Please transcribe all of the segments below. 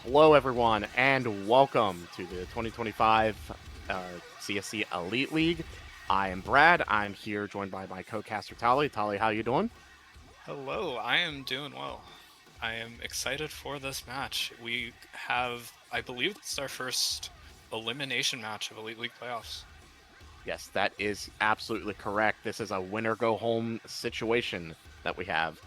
Hello, everyone, and welcome to the 2025 CSC Elite League. I am Brad. I'm here joined by my co-caster, Tali. Tali, how you doing? Hello, I am doing well. I am excited for this match. We have, I believe it's our first elimination match of Elite League playoffs. Yes, that is absolutely correct. This is a winner-go-home situation that we have.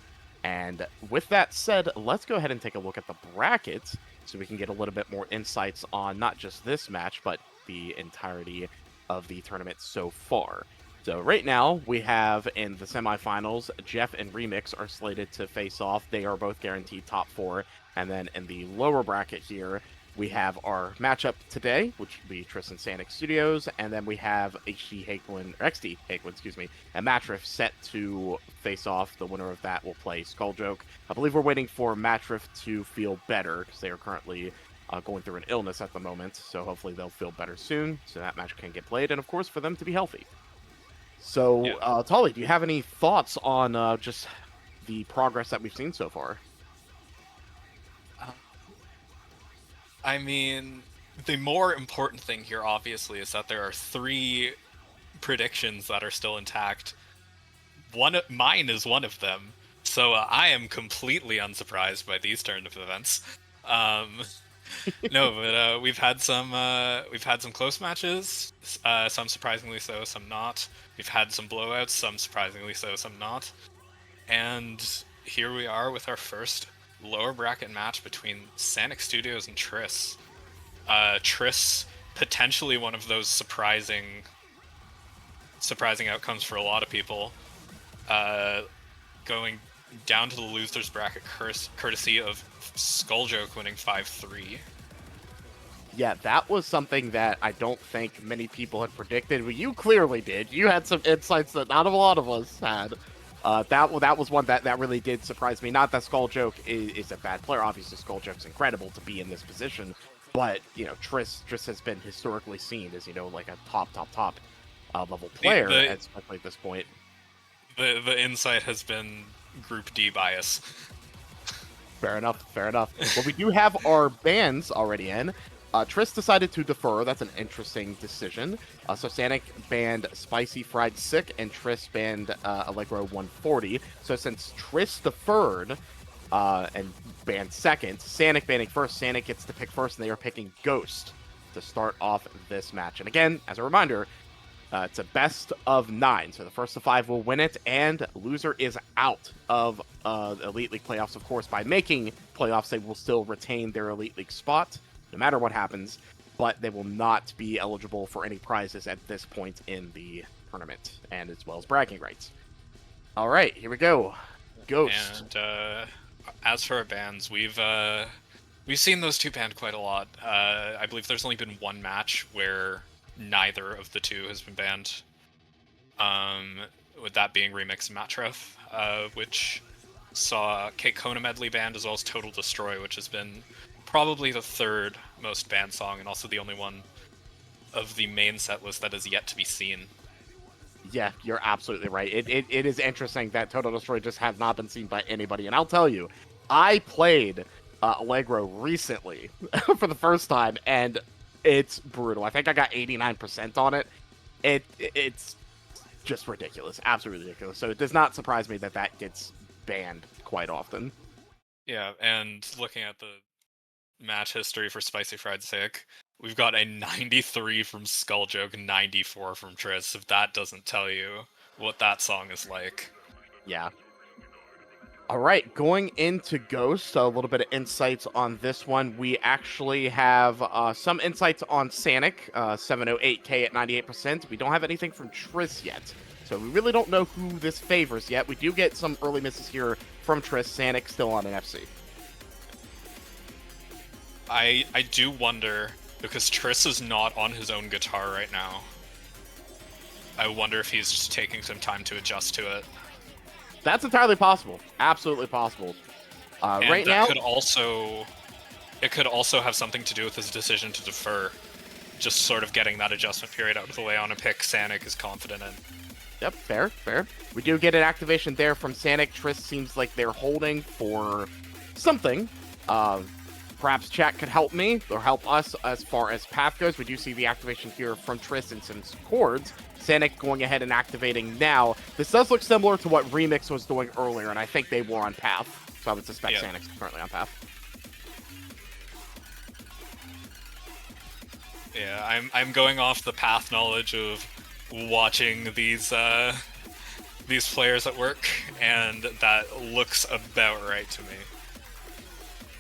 And with that said, let's go ahead and take a look at the brackets so we can get a little bit more insights on not just this match, but the entirety of the tournament so far. So right now, we have in the semifinals, Jeff and Remix are slated to face off. They are both guaranteed top four. And then in the lower bracket here, we have our matchup today, which will be Tris and SanicStudios, and then we have XD Hakewind, and Matriff set to face off. The winner of that will play Skulljoke. I believe we're waiting for Matriff to feel better, because they are currently going through an illness at the moment, so hopefully they'll feel better soon, so that match can get played, and of course for them to be healthy. So, Tali, do you have any thoughts on just the progress that we've seen so far? I mean, the more important thing here, obviously, is that there are three predictions that are still intact. Mine is one of them, so I am completely unsurprised by these turn of events. No, but we've had some close matches, some surprisingly so, some not. We've had some blowouts, some surprisingly so, some not. And here we are with our first lower bracket match between SanicStudios and Tris. Tris, potentially one of those surprising outcomes for a lot of people. Going down to the losers bracket courtesy of Skulljoke winning 5-3. Yeah, that was something that I don't think many people had predicted, but you clearly did. You had some insights that not a lot of us had. That was one that really did surprise me. Not that Skulljoke is a bad player. Obviously, Skulljoke's incredible to be in this position. But, Tris has been historically seen as, like a top level player, especially at this point. The insight has been Group D bias. Fair enough. Well, we do have our bans already in. Tris decided to defer. That's an interesting decision. So Sanic banned Spicy Fried Sick, and Tris banned Allegro 140. So since Tris deferred and banned second, Sanic banning first, Sanic gets to pick first, and they are picking Ghost to start off this match. And again, as a reminder, it's a best of 9, so the first of 5 will win it, and loser is out of the Elite League playoffs. Of course, by making playoffs, they will still retain their Elite League spot, no matter what happens, but they will not be eligible for any prizes at this point in the tournament, and as well as bragging rights. All right, here we go. Ghost. And as for our bans, we've seen those two banned quite a lot. I believe there's only been one match where neither of the two has been banned. With that being Remix and Matriff, which saw Kona Medley banned, as well as Total Destroy, which has been probably the third most banned song, and also the only one of the main set list that is yet to be seen. Yeah, you're absolutely right. It is interesting that Total Destroy just has not been seen by anybody. And I'll tell you, I played Allegro recently for the first time, and it's brutal. I think I got 89% on it. It's just ridiculous. Absolutely ridiculous. So it does not surprise me that gets banned quite often. Yeah, and looking at the match history for Spicy Fried Sick, we've got a 93 from Skulljoke and 94 from Tris, if that doesn't tell you what that song is like. Yeah. All right, going into Ghost, a little bit of insights on this one. We actually have some insights on Sanic, 708k at 98%. We don't have anything from Tris yet, so we really don't know who this favors yet. We do get some early misses here from Tris. Sanic still on an FC. I do wonder, because Tris is not on his own guitar right now, I wonder if he's just taking some time to adjust to it. That's entirely possible. Absolutely possible. Right now, it could also have something to do with his decision to defer. Just sort of getting that adjustment period out of the way on a pick Sanic is confident in. Yep, fair. We do get an activation there from Sanic. Tris seems like they're holding for something. Perhaps chat could help me or help us as far as path goes. We do see the activation here from Tris and some chords. Sanic going ahead and activating now. This does look similar to what Remix was doing earlier, and I think they were on path. So I would suspect Sanic's currently on path. Yeah, I'm going off the path knowledge of watching these players at work, and that looks about right to me.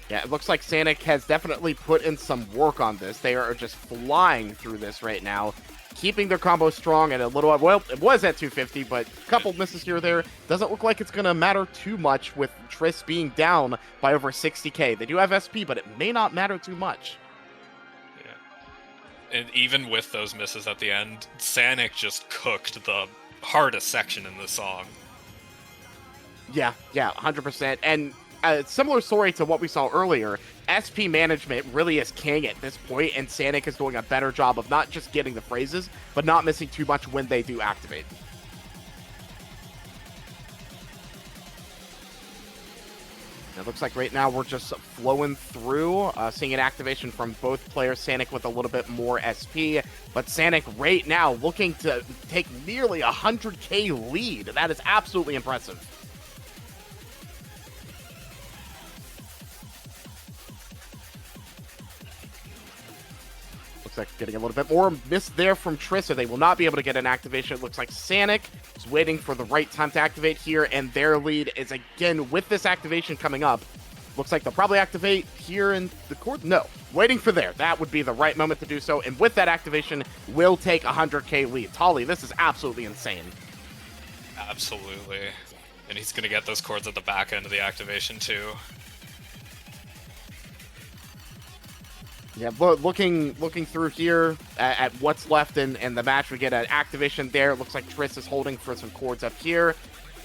Yeah, it looks like Sanic has definitely put in some work on this. They are just flying through this right now, keeping their combo strong and a little... Well, it was at 250, but a couple misses here or there. Doesn't look like it's going to matter too much with Tris being down by over 60k. They do have SP, but it may not matter too much. Yeah. And even with those misses at the end, Sanic just cooked the hardest section in the song. Yeah, 100%. And a similar story to what we saw earlier, SP management really is king at this point, and Sanic is doing a better job of not just getting the phrases, but not missing too much when they do activate. It looks like right now we're just flowing through, seeing an activation from both players. Sanic with a little bit more SP, but Sanic right now looking to take nearly 100k lead. That is absolutely impressive. Looks like getting a little bit more miss there from Tris, so they will not be able to get an activation. It looks like Sanic is waiting for the right time to activate here, and their lead is again with this activation coming up. Looks like they'll probably activate here in the court. No, waiting for there. That would be the right moment to do so, and with that activation, will take 100k lead. Tolly, this is absolutely insane. Absolutely. And he's going to get those chords at the back end of the activation too. Yeah, but looking through here at what's left in the match, we get an activation there. It looks like Tris is holding for some chords up here.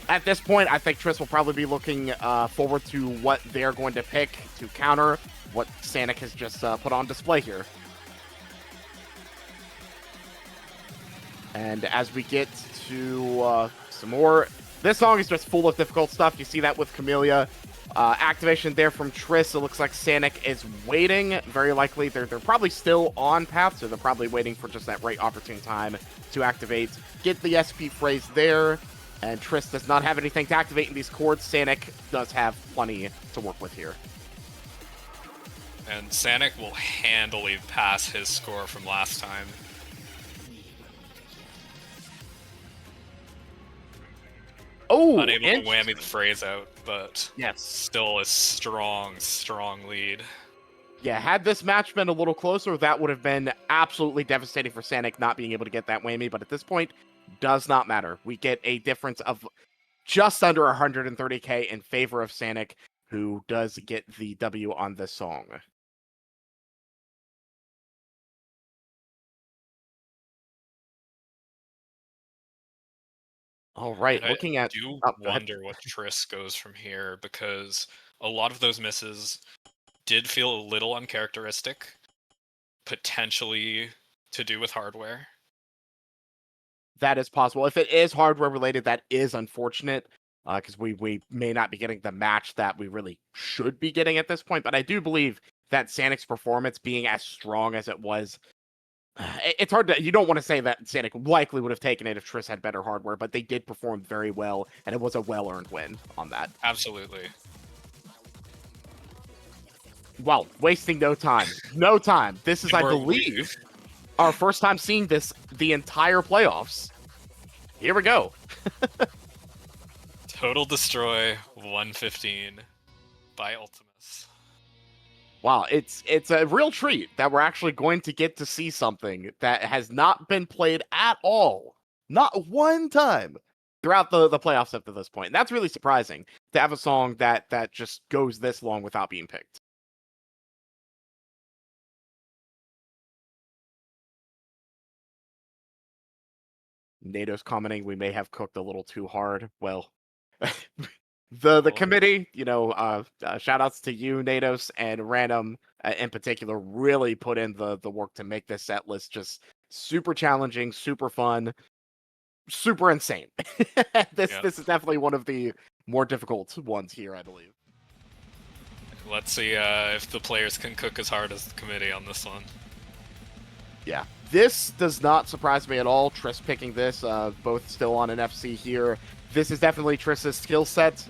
At this point, I think Tris will probably be looking forward to what they're going to pick to counter what Sanic has just put on display here. And as we get to some more, this song is just full of difficult stuff. You see that with Camellia. Activation there from Tris. It looks like Sanic is waiting. Very likely they're probably still on path, so they're probably waiting for just that right opportune time to activate. Get the SP phrase there, and Tris does not have anything to activate in these chords. Sanic does have plenty to work with here. And Sanic will handily pass his score from last time. Oh, unable to whammy the phrase out, but yes, still a strong lead. Yeah, had this match been a little closer, that would have been absolutely devastating for Sanic not being able to get that whammy, but at this point, does not matter. We get a difference of just under 130k in favor of Sanic, who does get the W on this song. All right, and looking at... I do wonder what Tris goes from here, because a lot of those misses did feel a little uncharacteristic, potentially to do with hardware. That is possible. If it is hardware related, that is unfortunate, because we may not be getting the match that we really should be getting at this point. But I do believe that Sanic's performance being as strong as it was, it's hard to... You don't want to say that Sanic likely would have taken it if Tris had better hardware, but they did perform very well, and it was a well-earned win on that. Absolutely. Well, wasting no time. No time. This is, I believe, our first time seeing this the entire playoffs. Here we go. Total Destroy 115 by Ultimus. Wow, it's a real treat that we're actually going to get to see something that has not been played at all. Not one time throughout the playoffs up to this point. And that's really surprising to have a song that just goes this long without being picked. NATO's commenting, we may have cooked a little too hard. Well, the committee, shout outs to you, Natos, and Random in particular, really put in the work to make this set list just super challenging, super fun, super insane. This is definitely one of the more difficult ones here, I believe. Let's see if the players can cook as hard as the committee on this one. Yeah, this does not surprise me at all. Tris picking this, both still on an FC here. This is definitely Tris's skill set.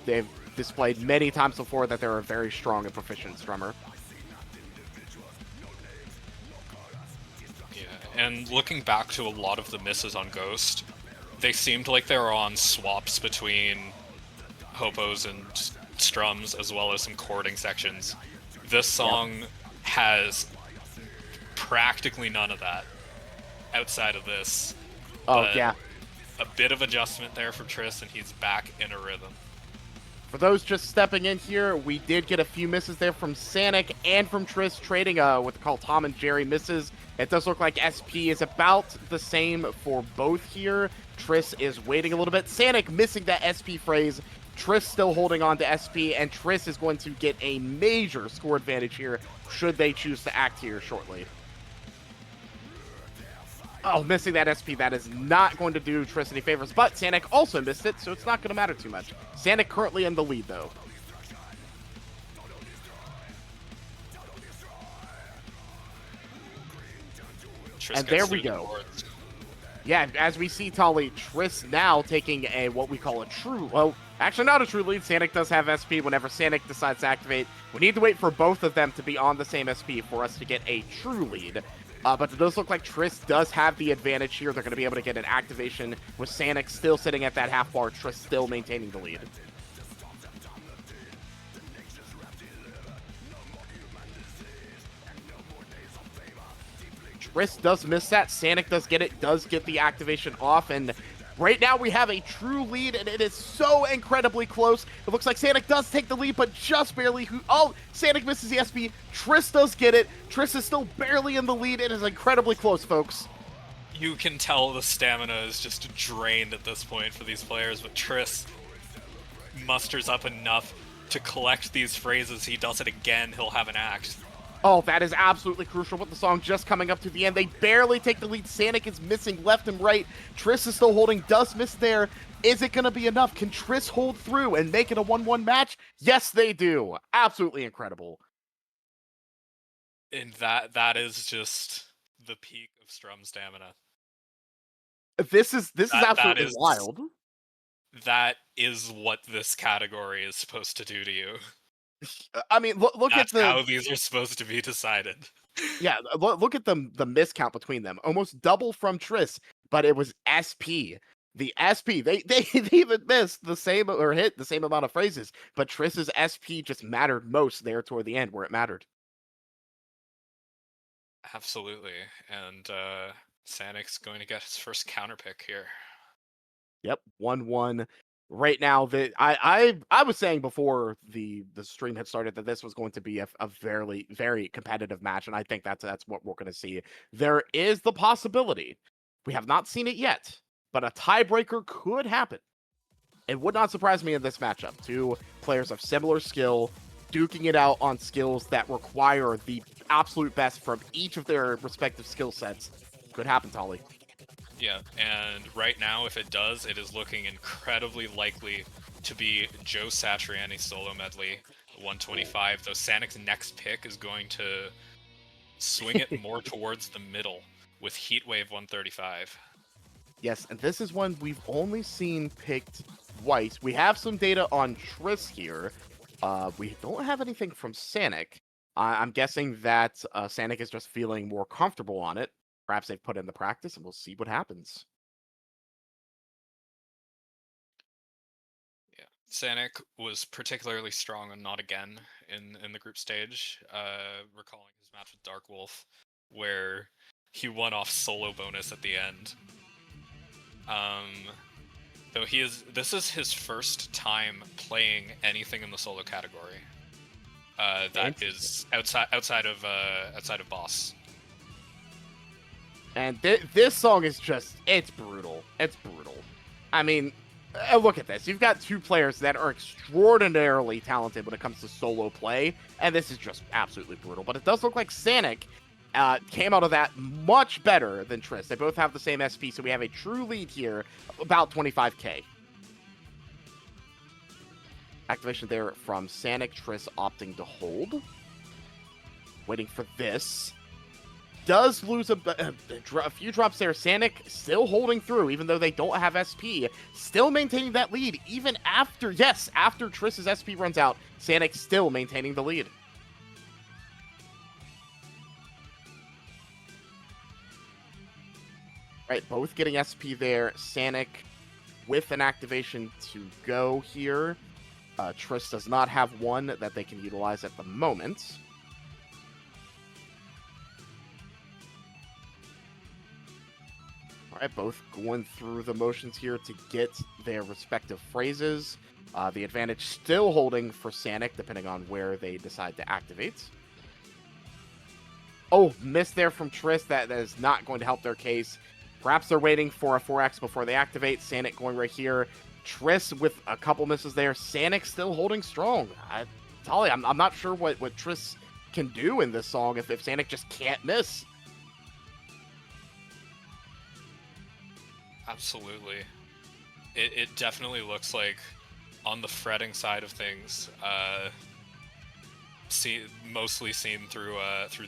They've displayed many times before that they're a very strong and proficient strummer. Yeah, and looking back to a lot of the misses on Ghost, they seemed like they were on swaps between hopos and strums, as well as some chording sections. This song has practically none of that outside of this. Oh, But yeah. a bit of adjustment there for Tris, and he's back in a rhythm. For those just stepping in here, we did get a few misses there from Sanic and from Tris, trading what they call Tom and Jerry misses. It does look like SP is about the same for both here. Tris is waiting a little bit. Sanic missing that SP phrase. Tris still holding on to SP, and Tris is going to get a major score advantage here should they choose to act here shortly. Oh, missing that SP. That is not going to do Tris any favors, but Sanic also missed it, so it's not going to matter too much. Sanic currently in the lead, though. Tris And gets there to we the go. boards. Yeah, as we see, Tolly, Tris now taking a, what we call a true, well, actually not a true lead. Sanic does have SP whenever Sanic decides to activate. We need to wait for both of them to be on the same SP for us to get a true lead. But it does look like Tris does have the advantage here. They're going to be able to get an activation with Sanic still sitting at that half bar, Tris still maintaining the lead. Tris does miss that. Sanic does get the activation off, and right now we have a true lead, and it is so incredibly close. It looks like Sanic does take the lead, but just barely. Oh, Sanic misses the SP. Tris does get it. Tris is still barely in the lead. It is incredibly close, folks. You can tell the stamina is just drained at this point for these players, but Tris musters up enough to collect these phrases. He does it again, he'll have an act. Oh, that is absolutely crucial with the song just coming up to the end. They barely take the lead. Sanic is missing left and right. Tris is still holding, does miss there. Is it going to be enough? Can Tris hold through and make it a 1-1 match? Yes, they do. Absolutely incredible. And that is just the peak of Strum stamina. This is absolutely is wild. That is what this category is supposed to do to you. I mean, look That's at how these are supposed to be decided. Yeah, look at the miscount between them. Almost double from Tris, but it was SP. The SP, they even missed the same or hit the same amount of phrases, but Tris's SP just mattered most there toward the end where it mattered. Absolutely. And Sanic's going to get his first counter pick here. Yep, 1-1. Right now, I was saying before the stream had started that this was going to be a very, very competitive match, and I think that's what we're going to see. There is the possibility, we have not seen it yet, but a tiebreaker could happen. It would not surprise me in this matchup. Two players of similar skill, duking it out on skills that require the absolute best from each of their respective skill sets. Could happen, Tolly. Yeah, and right now, if it does, it is looking incredibly likely to be Joe Satriani's solo medley, 125, though Sanic's next pick is going to swing it more towards the middle with Heatwave 135. Yes, and this is one we've only seen picked twice. We have some data on Tris here. We don't have anything from Sanic. I'm guessing that Sanic is just feeling more comfortable on it. Perhaps they've put in the practice, and we'll see what happens. Yeah, Sanic was particularly strong on Not Again in the group stage, recalling his match with Dark Wolf, where he won off solo bonus at the end. Though this is his first time playing anything in the solo category. That is outside of Boss. And this song is just, it's brutal. It's brutal. I mean, look at this. You've got two players that are extraordinarily talented when it comes to solo play, and this is just absolutely brutal. But it does look like Sanic came out of that much better than Tris. They both have the same SP, so we have a true lead here, about 25k. Activation there from Sanic. Tris opting to hold. Waiting for this. Does lose a few drops there. Sanic still holding through, even though they don't have SP. Still maintaining that lead, even after, yes, after Tris's SP runs out. Sanic still maintaining the lead. Right, both getting SP there. Sanic with an activation to go here. Tris does not have one that they can utilize at the moment. All right, both going through the motions here to get their respective phrases. The advantage still holding for Sanic, depending on where they decide to activate. Oh, miss there from Tris. That is not going to help their case. Perhaps they're waiting for a 4X before they activate. Sanic going right here. Tris with a couple misses there. Sanic still holding strong. Tali, I'm not sure what Tris can do in this song if Sanic just can't miss. Absolutely. It definitely looks like on the fretting side of things, mostly seen through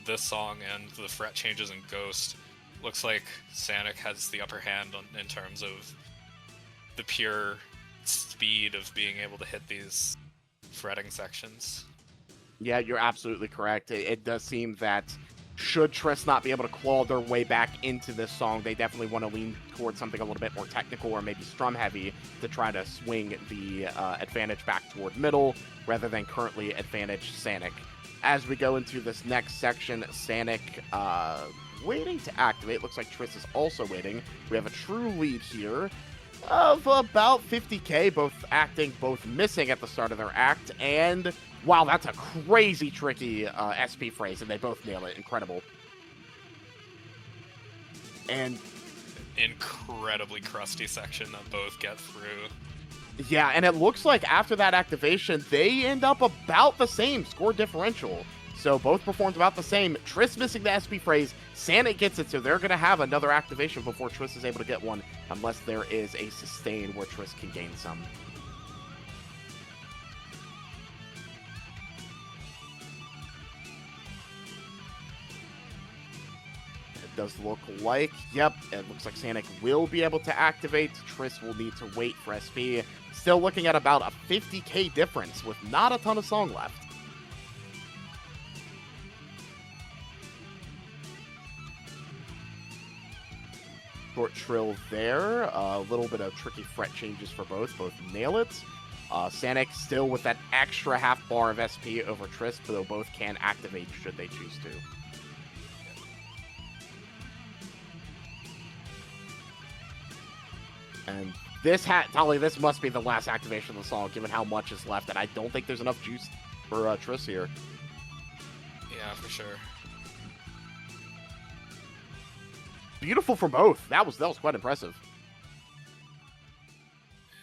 this song and the fret changes in Ghost, looks like Sanic has the upper hand in terms of the pure speed of being able to hit these fretting sections. Yeah, you're absolutely correct. It does seem that should Tris not be able to claw their way back into this song, they definitely want to lean towards something a little bit more technical or maybe strum heavy to try to swing the advantage back toward middle rather than currently advantage Sanic. As we go into this next section, Sanic waiting to activate. Looks like Tris is also waiting. We have a true lead here of about 50k, both acting, both missing at the start of their act, and wow, that's a crazy tricky SP phrase, and they both nail it. Incredible. And incredibly crusty section that both get through. Yeah, and it looks like after that activation, they end up about the same score differential. So both performed about the same. Tris missing the SP phrase, Sanic gets it, so they're going to have another activation before Tris is able to get one, unless there is a sustain where Tris can gain some. It does look like, yep, it looks like Sanic will be able to activate. Tris will need to wait for SP. Still looking at about a 50k difference with not a ton of song left. Short trill there. A little bit of tricky fret changes for both. Both nail it. Sanic still with that extra half bar of SP over Tris, though both can activate should they choose to. And this Tali, this must be the last activation of the song, given how much is left, and I don't think there's enough juice for Tris here. Yeah, for sure. Beautiful for both. That was quite impressive.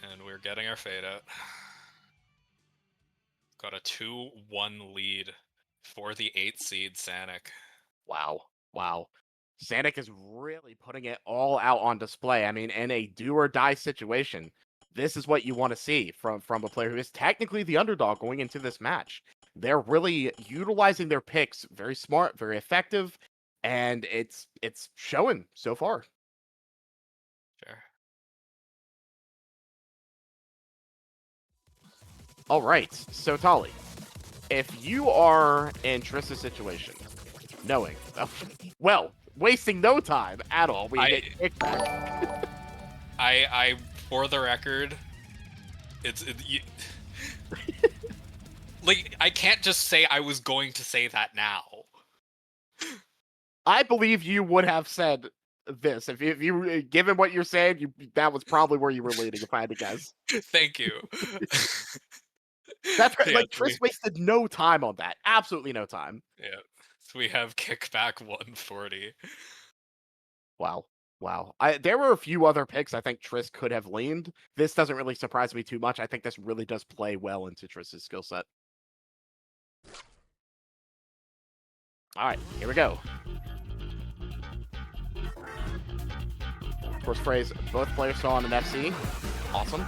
And we're getting our fade out. Got a 2-1 lead for the 8th seed Sanic. Wow. Sanic is really putting it all out on display. I mean, in a do-or-die situation, this is what you want to see from a player who is technically the underdog going into this match. They're really utilizing their picks very smart, very effective, and it's showing so far. Sure. All right, so Tali, if you are in Tris's situation, knowing, well, wasting no time at all, we get kickback. I for the record, like, I can't just say I was going to say that now. I believe you would have said this if you given what you're saying. That was probably where you were leading, if I had to guess. Thank you. That's right. Yeah, Like Tris wasted no time on that. Absolutely no time. Yeah. So we have kickback 140. Wow. There were a few other picks I think Tris could have leaned. This doesn't really surprise me too much. I think this really does play well into Tris's skill set. All right, here we go. First phrase, both players saw on an FC. Awesome.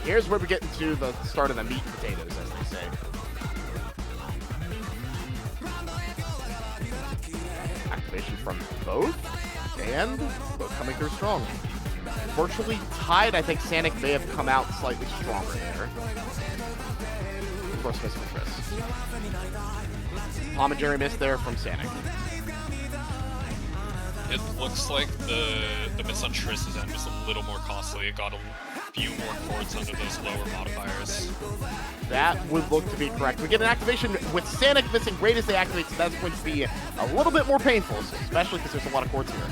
Here's where we get into the start of the meat and potatoes, as they say. Activation from both, and both coming through strong. Virtually tied. I think Sanic may have come out slightly stronger there. Of course, miss from Tris. Tom and Jerry missed there from Sanic. It looks like the miss on Tris's end was a little more costly. It got a few more chords under those lower modifiers. That would look to be correct. We get an activation with Sanic missing great as they activate, so that's going to be a little bit more painful, especially because there's a lot of chords here.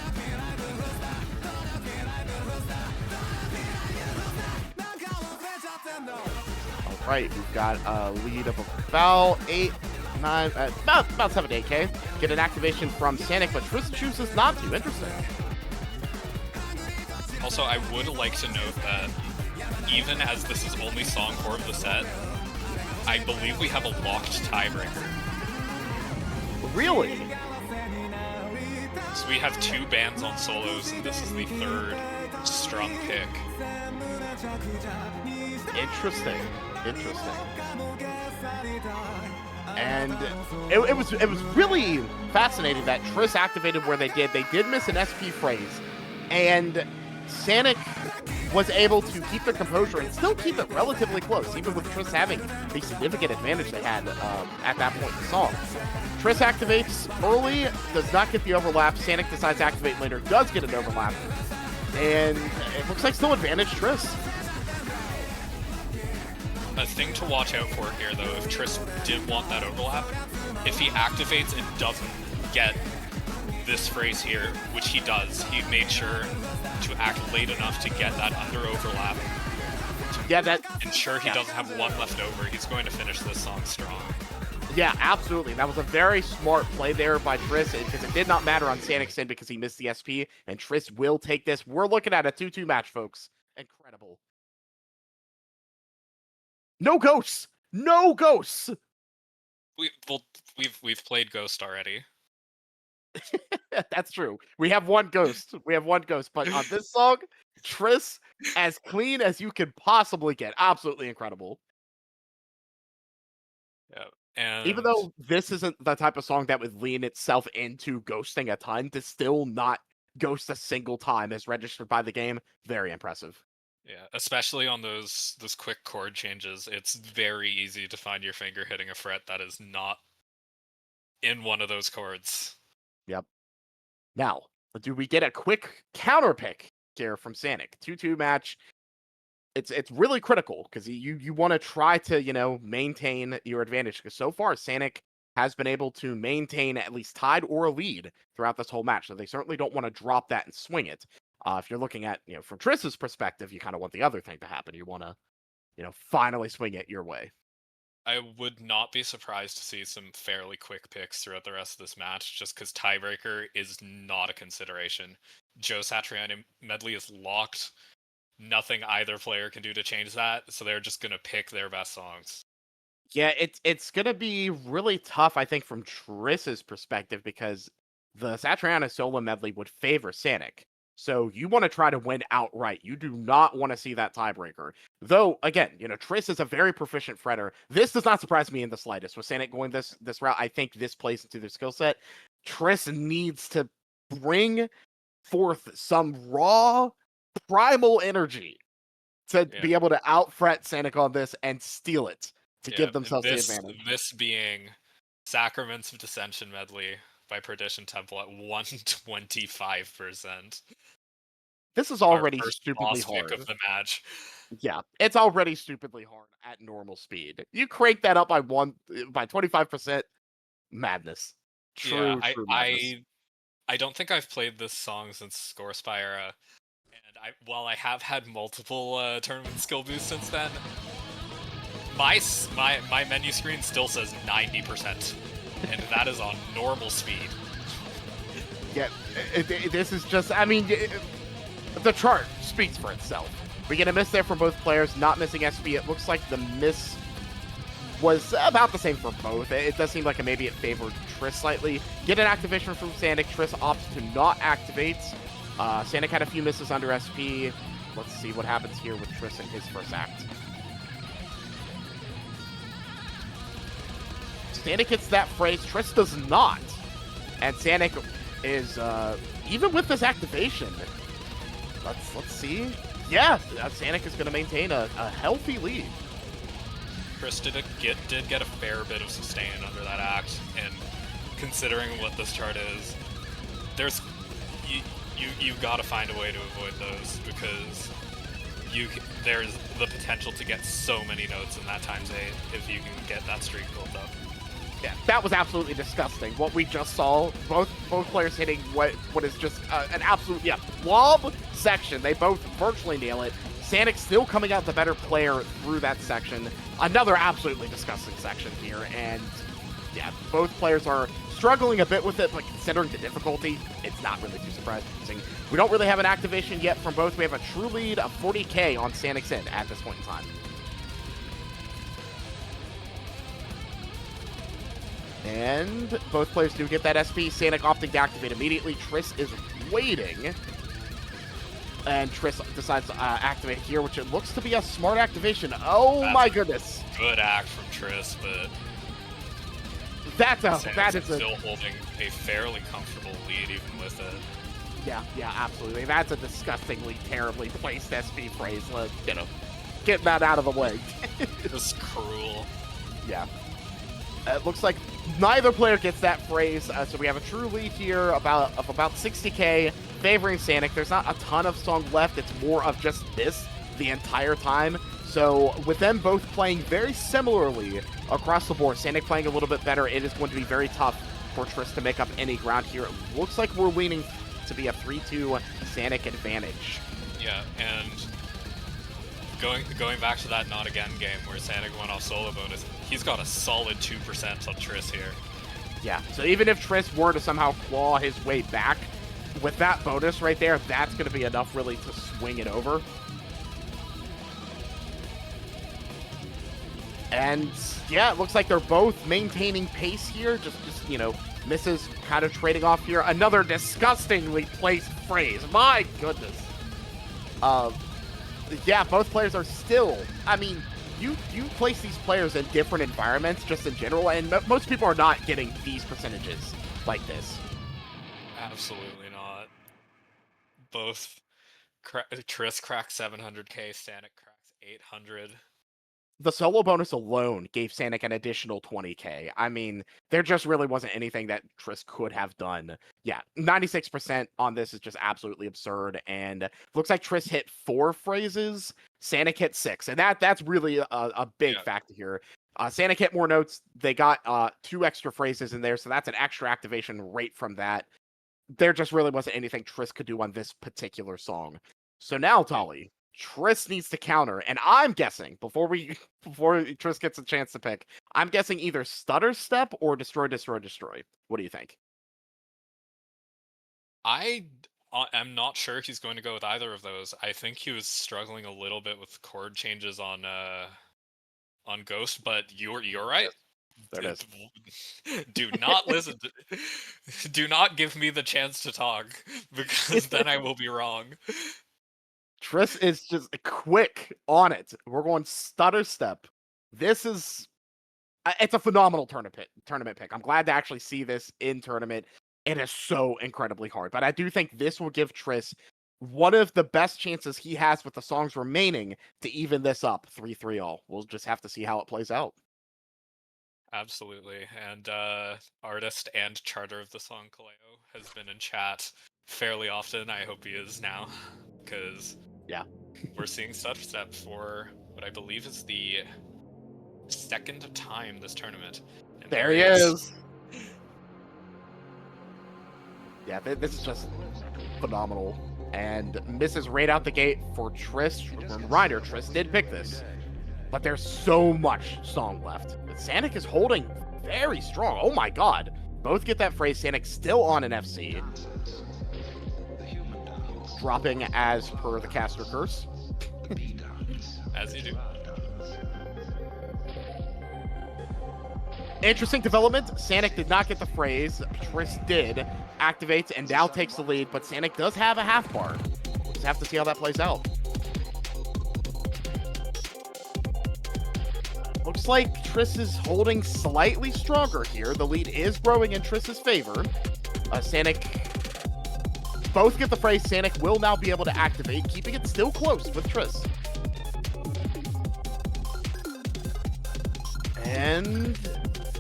All right, we've got a lead of about 8, 9, about 7 to 8K. Get an activation from Sanic, but Tris chooses not to. Interesting. Also, I would like to note that even as this is only song 4 of the set, I believe we have a locked tiebreaker. Really? So we have 2 bands on solos, and this is the 3rd strung pick. Interesting. And it was really fascinating that Tris activated where they did. They did miss an SP phrase, and Sanic was able to keep their composure and still keep it relatively close, even with Tris having the significant advantage they had at that point in the song. Tris activates early, does not get the overlap. Sanic decides to activate later, does get an overlap, and it looks like still advantage Tris. A thing to watch out for here, though, if Tris did want that overlap, if he activates and doesn't get this phrase here, which he does, he made sure to act late enough to get that under overlap. Yeah, that ensure he doesn't have one left over. He's going to finish this song strong. Yeah, absolutely. That was a very smart play there by Tris, because it did not matter on Sanic's end because he missed the SP, and Tris will take this. We're looking at a 2-2 match, folks. Incredible. No ghosts! No ghosts! We've played Ghost already. That's true. We have one ghost. But on this song, Tris, as clean as you could possibly get. Absolutely incredible. Yeah. And even though this isn't the type of song that would lean itself into ghosting a ton, to still not ghost a single time as registered by the game, very impressive. Yeah, especially on those quick chord changes, it's very easy to find your finger hitting a fret that is not in one of those chords. Yep. Now, do we get a quick counter pick here from Sanic? 2-2 match. It's really critical because you want to try to, maintain your advantage, because so far Sanic has been able to maintain at least tied or a lead throughout this whole match. So they certainly don't want to drop that and swing it. If you're looking at, from Tris's perspective, you kind of want the other thing to happen. You want to, finally swing it your way. I would not be surprised to see some fairly quick picks throughout the rest of this match, just because tiebreaker is not a consideration. Joe Satriani and Medley is locked. Nothing either player can do to change that, so they're just going to pick their best songs. Yeah, it's going to be really tough, I think, from Tris's perspective, because the Satriani solo medley would favor Sanic. So you want to try to win outright. You do not want to see that tiebreaker. Though, again, Tris is a very proficient fretter. This does not surprise me in the slightest. With Sanic going this route, I think this plays into their skill set. Tris needs to bring forth some raw, primal energy to be able to out-fret Sanic on this and steal it to give themselves the advantage. This being Sacraments of Descension medley by Perdition Temple at 125%. This is already stupidly hard. Of the match. Yeah, it's already stupidly hard at normal speed. You crank that up by 25%, madness. True madness. I don't think I've played this song since Score Spy era, and while I have had multiple tournament skill boosts since then, my menu screen still says 90%, and that is on normal speed. Yeah, this is just, the chart speaks for itself. We get a miss there from both players, not missing SP. It looks like the miss was about the same for both. It does seem like maybe it favored Tris slightly. Get an activation from Sanic. Tris opts to not activate. Sanic had a few misses under SP. Let's see what happens here with Tris in his first act. Sanic gets that phrase, Tris does not. And Sanic is, even with this activation, let's see. Yeah, Sanic is going to maintain a healthy lead. Tris did get a fair bit of sustain under that act, and considering what this chart is, you gotta find a way to avoid those, because there's the potential to get so many notes in that times 8 if you can get that streak built up. Yeah, that was absolutely disgusting. What we just saw, both players hitting what is just an absolute blob section. They both virtually nail it. Sanic still coming out the better player through that section. Another absolutely disgusting section here, and yeah, both players are struggling a bit with it, but considering the difficulty, it's not really too surprising. We don't really have an activation yet from both. We have a true lead of 40k on Sanic's end at this point in time. And both players do get that SP. Sanic opting to activate immediately. Tris is waiting. And Tris decides to activate here, which it looks to be a smart activation. Oh my goodness. Good act from Tris, but that is still holding a fairly comfortable lead even with it. Yeah, absolutely. That's a disgustingly, terribly placed SP phrase. Get that out of the way. Just cruel. Yeah. It looks like neither player gets that phrase, so we have a true lead here of about 60k favoring Sanic. There's not a ton of song left. It's more of just this the entire time. So with them both playing very similarly across the board, Sanic playing a little bit better, it is going to be very tough for Tris to make up any ground here. It looks like we're leaning to be a 3-2 Sanic advantage. Yeah, and going back to that Not Again game where Sanic went off solo bonus, he's got a solid 2% on Tris here. Yeah, so even if Tris were to somehow claw his way back, with that bonus right there, that's going to be enough really to swing it over. And yeah, it looks like they're both maintaining pace here. Just misses kind of trading off here. Another disgustingly placed phrase. My goodness. Yeah, both players are still, I mean, you place these players in different environments just in general, and most people are not getting these percentages like this. Absolutely not. Both Tris cracks 700k, Sanic cracks 800. The solo bonus alone gave Sanic an additional 20k. I mean, there just really wasn't anything that Tris could have done. Yeah, 96% on this is just absolutely absurd, and looks like Tris hit 4 phrases, Sanic hit 6, and that's really a big factor here. Sanic hit more notes. They got 2 extra phrases in there, so that's an extra activation right from that. There just really wasn't anything Tris could do on this particular song. So now, Tolly, Tris needs to counter, and I'm guessing, before Tris gets a chance to pick, I'm guessing either Stutter Step or Destroy, Destroy, Destroy. What do you think? I'm not sure he's going to go with either of those. I think he was struggling a little bit with chord changes on Ghost, but you're right. There it is. Do not listen. Do not give me the chance to talk, because then I will be wrong. Tris is just quick on it. We're going Stutter Step. This is... It's a phenomenal tournament pick. I'm glad to actually see this in tournament. It is so incredibly hard. But I do think this will give Tris one of the best chances he has with the songs remaining to even this up 3-3 all. We'll just have to see how it plays out. Absolutely. And artist and charter of the song, Kaleo, has been in chat fairly often. I hope he is now, because we're seeing Stutter Step for what I believe is the second time this tournament. And there he is. Yeah, this is just phenomenal. And misses right out the gate for Tris. Reminder, Tris did pick this, but there's so much song left. But Sanic is holding very strong. Oh my god. Both get that phrase. Sanic still on an FC. Dropping as per the caster curse. As you do. Interesting development. Sanic did not get the phrase. Tris did. Activates and now takes the lead, but Sanic does have a half bar. We'll just have to see how that plays out. Looks like Tris is holding slightly stronger here. The lead is growing in Tris's favor. Sanic both get the phrase. Sanic will now be able to activate, keeping it still close with Tris. And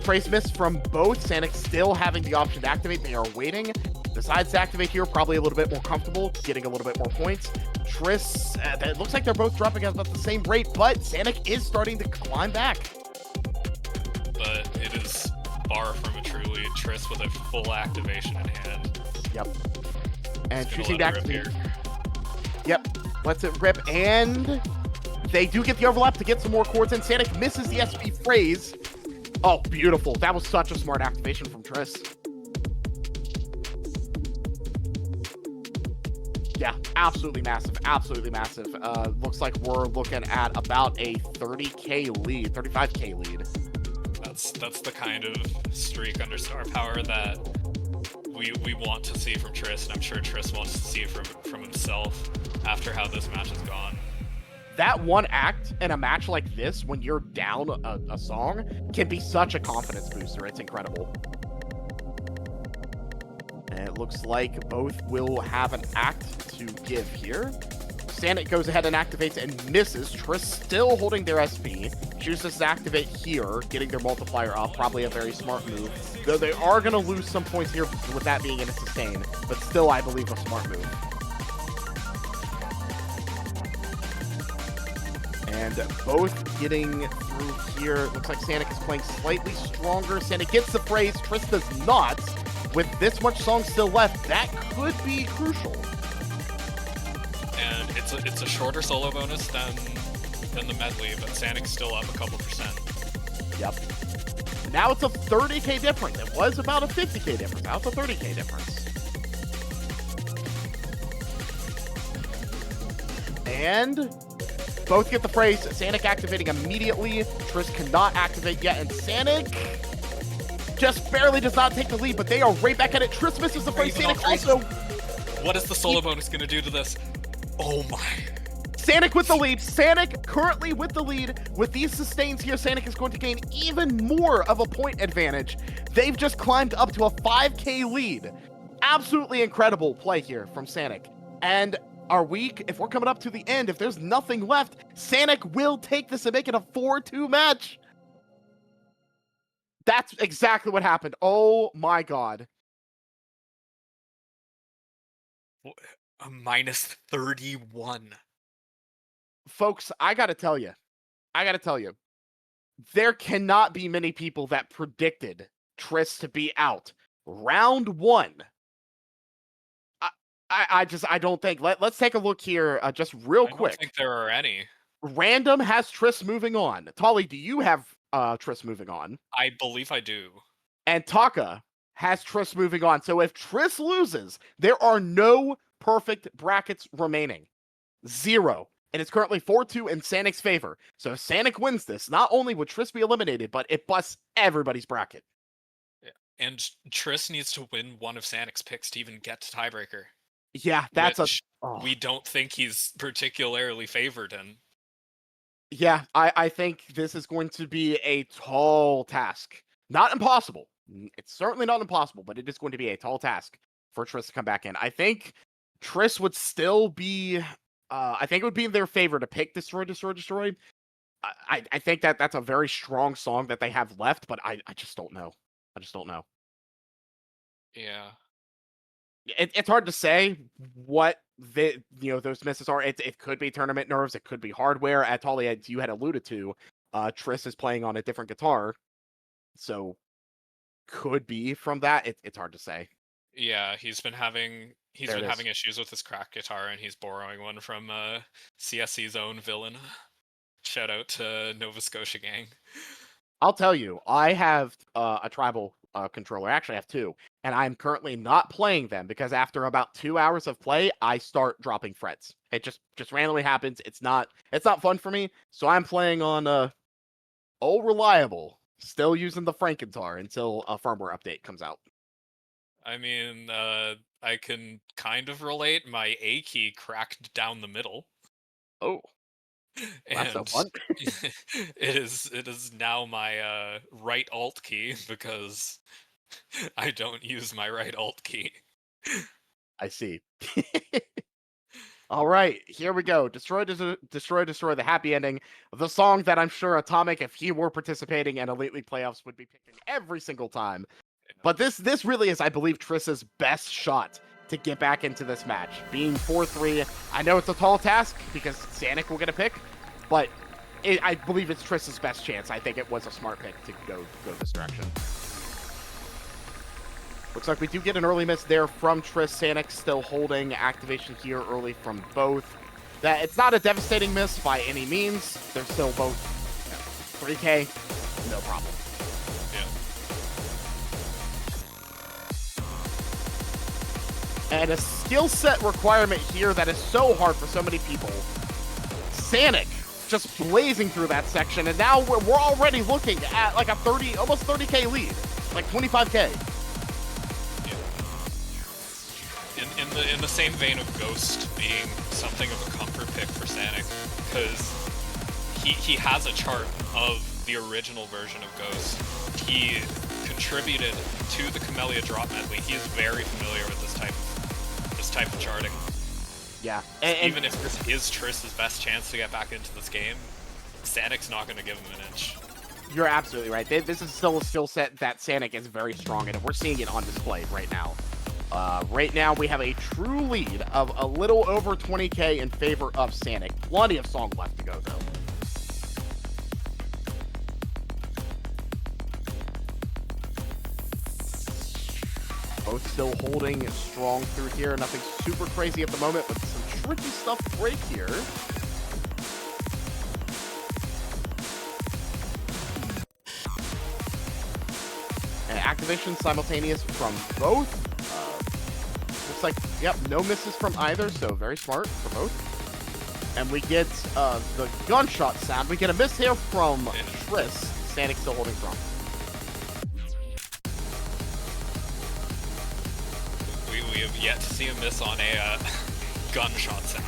phrase miss from both. Sanic still having the option to activate. They are waiting. Decides to activate here, probably a little bit more comfortable, getting a little bit more points. Tris, it looks like they're both dropping at about the same rate, but Sanic is starting to climb back. But it is far from a true lead. Tris with a full activation in hand. Yep. And Just choosing gonna to let it rip activate. here. Yep. Lets it rip, and they do get the overlap to get some more chords in. Sanic misses the SP phrase. Oh, beautiful. That was such a smart activation from Tris. Yeah, absolutely massive, absolutely massive. Looks like we're looking at about a 30k lead, 35k lead. That's the kind of streak under Star Power that we want to see from Tris, and I'm sure Tris wants to see it from himself after how this match has gone. That one act in a match like this, when you're down a song, can be such a confidence booster. It's incredible. And it looks like both will have an act to give here. Sanic goes ahead and activates and misses. Tris still holding their SP. Chooses to activate here, getting their multiplier up. Probably a very smart move. Though they are going to lose some points here with that being in a sustain. But still, I believe, a smart move. And both getting through here. Looks like Sanic is playing slightly stronger. Sanic gets the phrase. Tris does not. With this much song still left, that could be crucial. And it's a shorter solo bonus than the medley, but Sanic's still up a couple percent. Yep. Now it's a 30k difference. It was about a 50k difference. Now it's a 30k difference. And both get the phrase. Sanic activating immediately. Tris cannot activate yet, and Sanic just barely does not take the lead, but they are right back at it. Tris misses the phrase. Sanic also. What is the solo bonus going to do to this? Oh my. Sanic with the lead. Sanic currently with the lead. With these sustains here, Sanic is going to gain even more of a point advantage. They've just climbed up to a 5k lead. Absolutely incredible play here from Sanic. And if we're coming up to the end, if there's nothing left, Sanic will take this and make it a 4-2 match. That's exactly what happened. Oh my god. A minus 31. Folks, I gotta tell you, there cannot be many people that predicted Tris to be out round one. I don't think. Let's take a look here, just real quick. I don't think there are any. Random has Tris moving on. Tolly, do you have Tris moving on? I believe I do. And Taka has Tris moving on. So if Tris loses, there are no perfect brackets remaining. 0. And it's currently 4-2 in Sanic's favor. So if Sanic wins this, not only would Tris be eliminated, but it busts everybody's bracket. Yeah. And Tris needs to win one of Sanic's picks to even get to tiebreaker. Yeah, that's we don't think he's particularly favored in. Yeah, I think this is going to be a tall task. Not impossible. It's certainly not impossible, but it is going to be a tall task for Tris to come back in. I think Tris would still be... I think it would be in their favor to pick Destroy, Destroy, Destroy. I think that's a very strong song that they have left, but I just don't know. I just don't know. Yeah. It's hard to say what those misses are. It could be tournament nerves. It could be hardware. At Tolly, as you had alluded to, Tris is playing on a different guitar, so could be from that. It's hard to say. Yeah, he's been having issues with his crack guitar, and he's borrowing one from CSC's own villain. Shout out to Nova Scotia gang. I'll tell you, I have a tribal controller. I actually have 2, and I'm currently not playing them because after about 2 hours of play, I start dropping frets. It just randomly happens. It's not fun for me. So I'm playing on old reliable, still using the Frankentar until a firmware update comes out. I mean, I can kind of relate. My A key cracked down the middle. Oh. That's so And fun. it is now my right alt key because I don't use my right alt key. I see. All right, here we go. Destroy, destroy, destroy. The happy ending. The song that I'm sure Atomic, if he were participating in Elite League playoffs, would be picking every single time. But this really is, I believe, Tris's best shot to get back into this match. Being 4-3, I know it's a tall task because Sanic will get a pick, but I believe it's Tris's best chance. I think it was a smart pick to go this direction. Looks like we do get an early miss there from Tris. Sanic still holding activation here early from both. That it's not a devastating miss by any means. They're still both 3K, no problem. Yeah. And a skill set requirement here that is so hard for so many people. Sanic just blazing through that section, and now we're already looking at like a almost 30K lead, like 25K. In the same vein of Ghost being something of a comfort pick for Sanic, because he has a chart of the original version of Ghost. He contributed to the Camellia drop medley. He is very familiar with this type of charting. Yeah, and even if this is Tris's best chance to get back into this game, Sanic's not going to give him an inch. You're absolutely right. This is still a skill set that Sanic is very strong in, and we're seeing it on display right now. Right now, we have a true lead of a little over 20K in favor of Sanic. Plenty of song left to go, though. Both still holding strong through here. Nothing super crazy at the moment, but some tricky stuff to break here. And activation simultaneous from both. Looks like, yep, no misses from either, so very smart for both. And we get the gunshot sound. We get a miss here from Tris. Sanic still holding strong. We have yet to see a miss on a gunshot sound.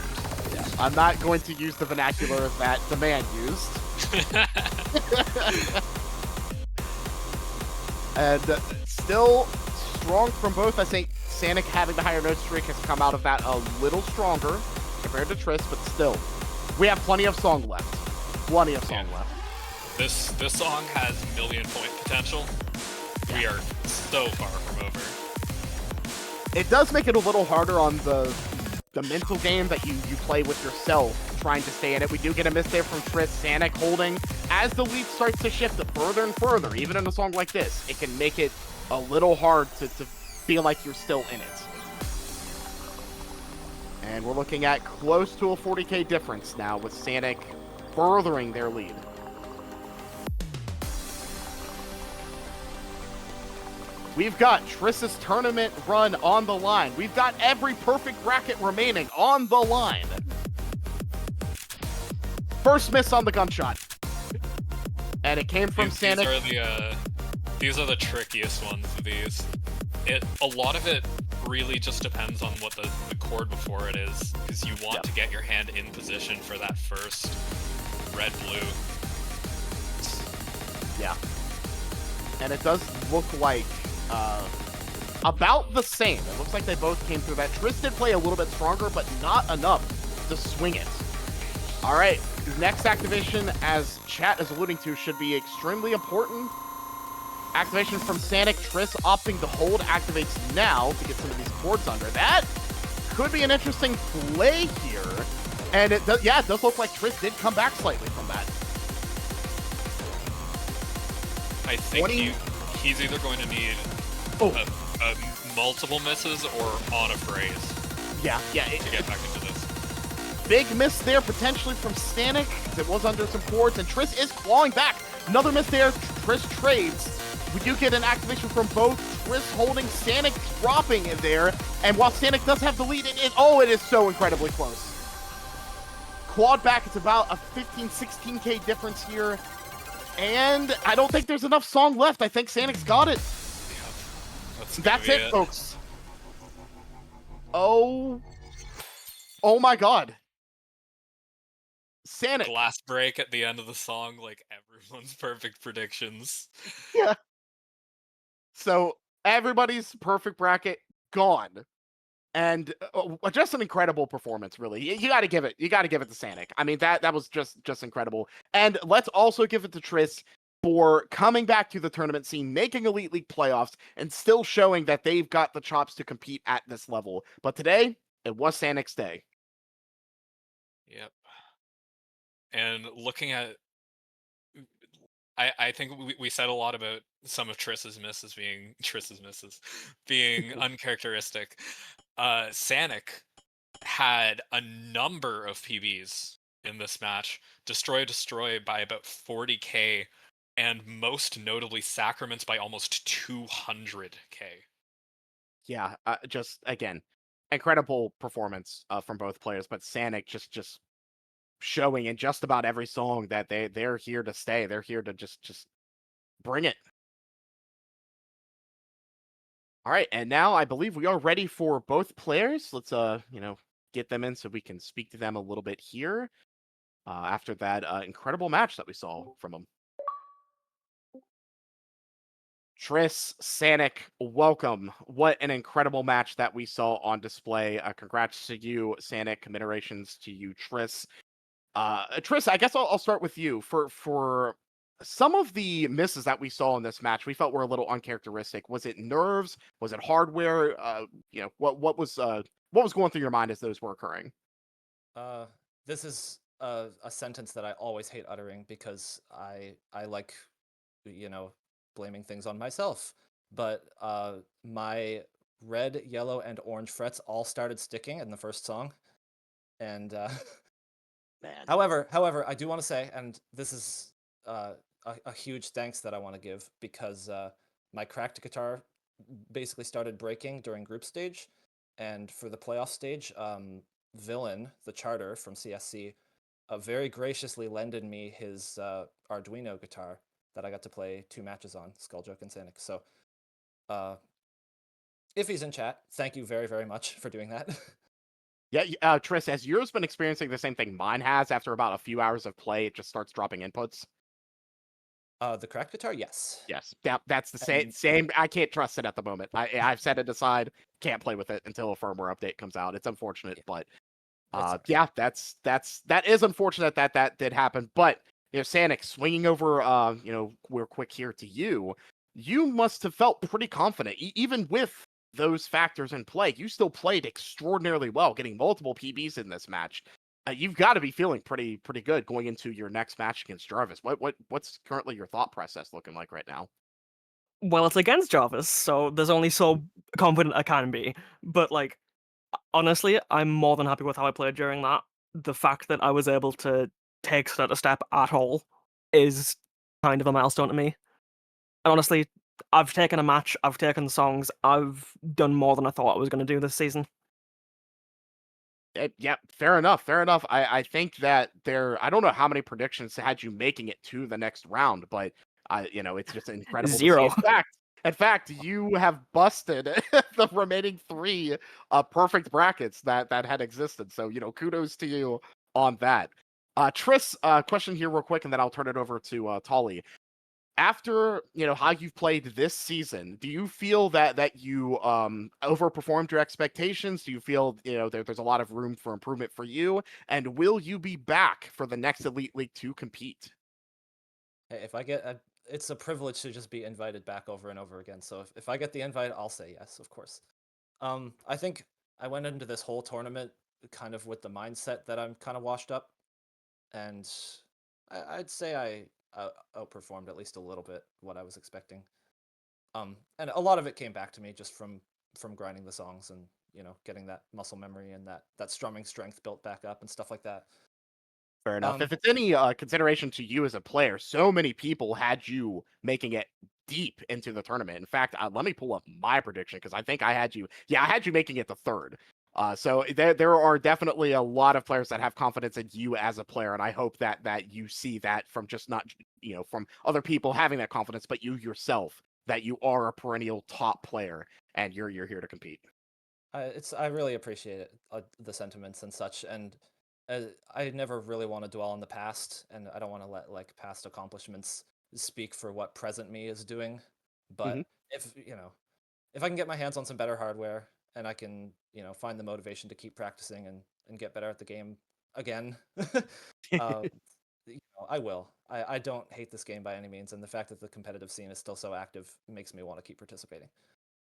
Yeah. I'm not going to use the vernacular that the man used. And still strong from both. I think Sanic having the higher note streak has come out of that a little stronger compared to Tris, but still, we have plenty of song left. Plenty of song left. This song has million-point potential. We are so far from over. It does make it a little harder on the mental game that you play with yourself, trying to stay in it. We do get a miss there from Tris. Sanic holding. As the lead starts to shift further and further, even in a song like this, it can make it a little hard to feel like you're still in it. And we're looking at close to a 40K difference now with Sanic furthering their lead. We've got Tris's tournament run on the line. We've got every perfect bracket remaining on the line. First miss on the gunshot. And it came from Sanic. These are the trickiest ones of these. A lot of it really just depends on what the chord before it is, because you want to get your hand in position for that first red-blue. Yeah. And it does look like about the same. It looks like they both came through that. Tris did play a little bit stronger, but not enough to swing it. All right, next activation, as chat is alluding to, should be extremely important. Activation from Sanic. Tris opting to hold activates now to get some of these chords under. That could be an interesting play here. And it does, yeah, it does look like Tris did come back slightly from that. I think he's either going to need multiple misses or on a phrase. Yeah, to get back into this. Big miss there potentially from Sanic. It was under some chords, and Tris is clawing back. Another miss there. Tris trades. We do get an activation from both. Tris holding, Sanic dropping in there. And while Sanic does have the lead, it is so incredibly close. Clawed back. It's about a 15, 16K difference here. And I don't think there's enough song left. I think Sanic's got it. Yeah, that's it, folks. Oh my God. Sanic. Glass break at the end of the song, like everyone's perfect predictions. Yeah. So everybody's perfect bracket gone. And just an incredible performance, really. You got to give it. You got to give it to Sanic. I mean, that was just incredible. And let's also give it to Tris for coming back to the tournament scene, making Elite League playoffs, and still showing that they've got the chops to compete at this level. But today, it was Sanic's day. Yep. And looking at, I think we said a lot about some of Triss's misses being Triss's misses being uncharacteristic. Sanic had a number of PBs in this match, destroy by about 40k, and most notably Sacraments by almost 200k. Yeah, just again, incredible performance from both players. But Sanic just showing in just about every song that they're here to stay. They're here to just bring it. All right, and now I believe we are ready for both players. Let's get them in so we can speak to them a little bit here. After that incredible match that we saw from them. Tris, Sanic, welcome. What an incredible match that we saw on display. Congrats to you, Sanic. Commiserations to you, Tris. Tris, I guess I'll start with you. For some of the misses that we saw in this match, we felt were a little uncharacteristic. Was it nerves? Was it hardware? What was going through your mind as those were occurring? Uh, this is a sentence that I always hate uttering because I like, you know, blaming things on myself. But my red, yellow, and orange frets all started sticking in the first song, and Man. however, I do want to say, and this is a huge thanks that I want to give because my cracked guitar basically started breaking during group stage, and for the playoff stage, Villain, the charter from CSC, very graciously lended me his Arduino guitar that I got to play 2 matches on, Skulljoke and Sanic. So, uh, if he's in chat, thank you very, very much for doing that. Yeah, Tris, has yours been experiencing the same thing mine has? After about a few hours of play, it just starts dropping inputs. The cracked guitar, yes. Yes, that's the same. And Same. I can't trust it at the moment. I've set it aside. Can't play with it until a firmware update comes out. It's unfortunate, yeah, but it's all right. yeah, that is unfortunate that did happen. But Sanic, swinging over, we're quick here to you. You must have felt pretty confident, even with those factors in play. You still played extraordinarily well, getting multiple PBs in this match. You've got to be feeling pretty good going into your next match against Jarvis. What's currently your thought process looking like right now? Well, it's against Jarvis, so there's only so confident I can be. But like, honestly, I'm more than happy with how I played during that. The fact that I was able to take Stutter step at all is kind of a milestone to me. And honestly, I've taken a match, I've taken songs, I've done more than I thought I was going to do this season. Yeah, fair enough. Fair enough. I think that I don't know how many predictions had you making it to the next round, but it's just incredible to see. Zero. In fact, you have busted the remaining 3 perfect brackets that had existed. So, kudos to you on that. Tris, question here real quick, and then I'll turn it over to Tolly. After how you've played this season, do you feel that you overperformed your expectations? Do you feel there's a lot of room for improvement for you? And will you be back for the next Elite League to compete? Hey, if I get it's a privilege to just be invited back over and over again. So if I get the invite, I'll say yes, of course. I think I went into this whole tournament kind of with the mindset that I'm kind of washed up, and I'd say I outperformed at least a little bit what I was expecting. And a lot of it came back to me just from grinding the songs and getting that muscle memory and that strumming strength built back up and stuff like that. Fair enough. Um, If it's any consideration to you as a player, so many people had you making it deep into the tournament. In fact, let me pull up my prediction because I think I had you. Yeah, I had you making it the third. So there are definitely a lot of players that have confidence in you as a player, and I hope that you see that from just not from other people having that confidence, but you yourself that you are a perennial top player and you're here to compete. I really appreciate it, the sentiments and such, and I never really want to dwell on the past, and I don't want to let like past accomplishments speak for what present me is doing. Mhm. But if I can get my hands on some better hardware and I can, find the motivation to keep practicing and get better at the game again, uh, I will. I don't hate this game by any means, and the fact that the competitive scene is still so active makes me want to keep participating.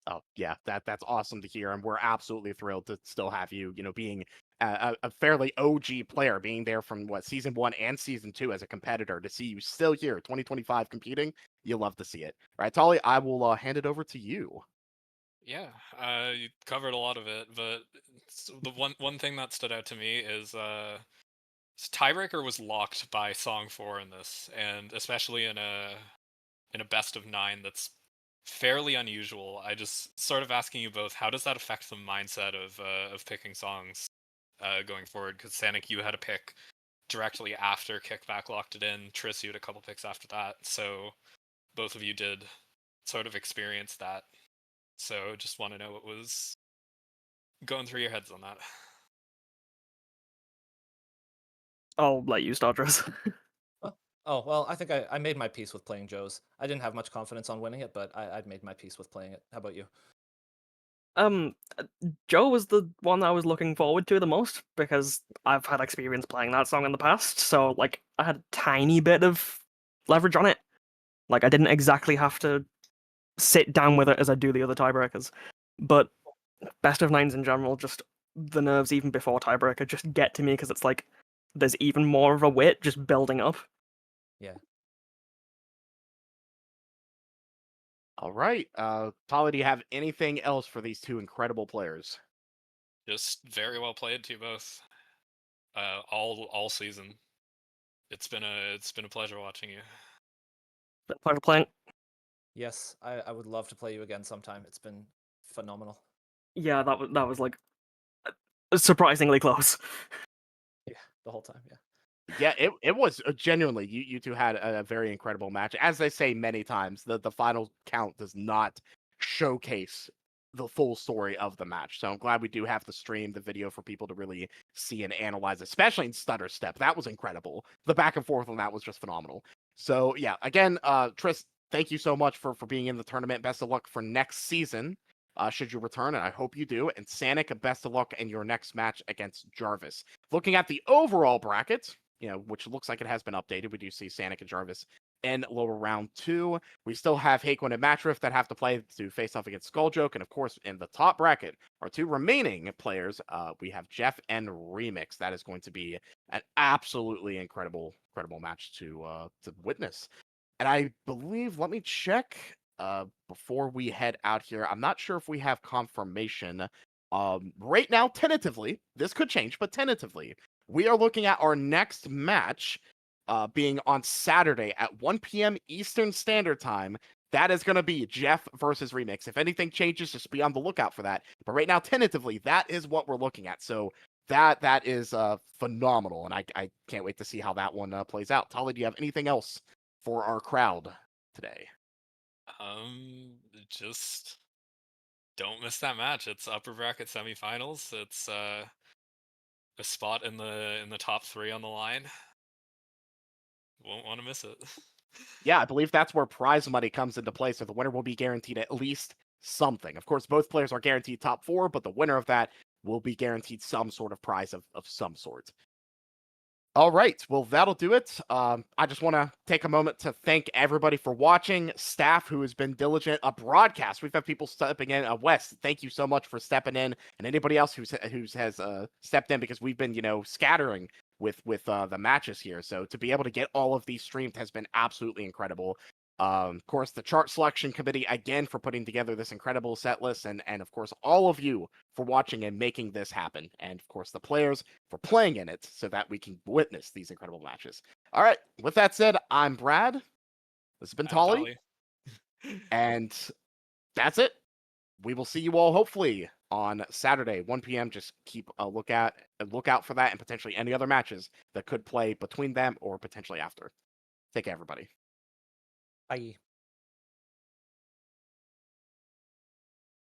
Oh yeah, that's awesome to hear, and we're absolutely thrilled to still have you. Being a fairly OG player, being there from what season 1 and season 2 as a competitor, to see you still here, 2025 competing, you love to see it. All right, Tolly, I will hand it over to you. Yeah, you covered a lot of it, but the one thing that stood out to me is tiebreaker was locked by song 4 in this, and especially in a best of 9 that's fairly unusual. I just sort of asking you both, how does that affect the mindset of picking songs going forward? Because Sanic, you had a pick directly after Kickback locked it in. Tris, you had a couple picks after that, so both of you did sort of experience that. So just want to know what was going through your heads on that. I'll let you start, Dress. Oh, well, I think I made my peace with playing Joe's. I didn't have much confidence on winning it, but I'd made my peace with playing it. How about you? Uh, Joe was the one I was looking forward to the most because I've had experience playing that song in the past, so like I had a tiny bit of leverage on it. Like I didn't exactly have to sit down with it as I do the other tiebreakers. But best of nines in general, just the nerves even before tiebreaker just get to me because it's like there's even more of a wit just building up. Yeah. All right, Tolly, do you have anything else for these two incredible players? Just very well played to you both. All season. It's been a pleasure watching you. Pleasure playing. Yes, I would love to play you again sometime. It's been phenomenal. Yeah, that was like surprisingly close. Yeah, the whole time. Yeah. Yeah, it was genuinely, you two had a very incredible match. As I say many times, the final count does not showcase the full story of the match. So I'm glad we do have the stream, the video for people to really see and analyze, especially in Stutter Step. That was incredible. The back and forth on that was just phenomenal. So yeah, again, Tris, thank you so much for being in the tournament. Best of luck for next season. Should you return, and I hope you do. And Sanic, best of luck in your next match against Jarvis. Looking at the overall bracket, which looks like it has been updated. We do see Sanic and Jarvis in lower round 2. We still have Haquin and Matriff that have to play to face off against Skulljoke. And of course, in the top bracket, our two remaining players, we have Jeff and Remix. That is going to be an absolutely incredible match to witness. And I believe, let me check before we head out here. I'm not sure if we have confirmation. Right now, tentatively, this could change, but tentatively, we are looking at our next match being on Saturday at 1 p.m. Eastern Standard Time. That is going to be Jeff versus Remix. If anything changes, just be on the lookout for that. But right now, tentatively, that is what we're looking at. So that is phenomenal, and I can't wait to see how that one plays out. Tolly, do you have anything else for our crowd today? Just don't miss that match. It's upper bracket semifinals. It's a spot in the top 3 on the line. Won't want to miss it. Yeah, I believe that's where prize money comes into play. So the winner will be guaranteed at least something. Of course, both players are guaranteed top 4, but the winner of that will be guaranteed some sort of prize of some sort. All right, well, that'll do it. I just want to take a moment to thank everybody for watching, staff who has been diligent, a broadcast. We've had people stepping in. Wes, thank you so much for stepping in, and anybody else who has stepped in, because we've been, scattering with the matches here. So to be able to get all of these streamed has been absolutely incredible. Of course, the chart selection committee, again, for putting together this incredible set list, and of course, all of you for watching and making this happen. And of course, the players for playing in it so that we can witness these incredible matches. All right, with that said, I'm Brad. This has been I'm Tolly. Tolly. And that's it. We will see you all hopefully on Saturday, 1 p.m. Just keep a look out for that, and potentially any other matches that could play between them or potentially after. Take care, everybody. Bye.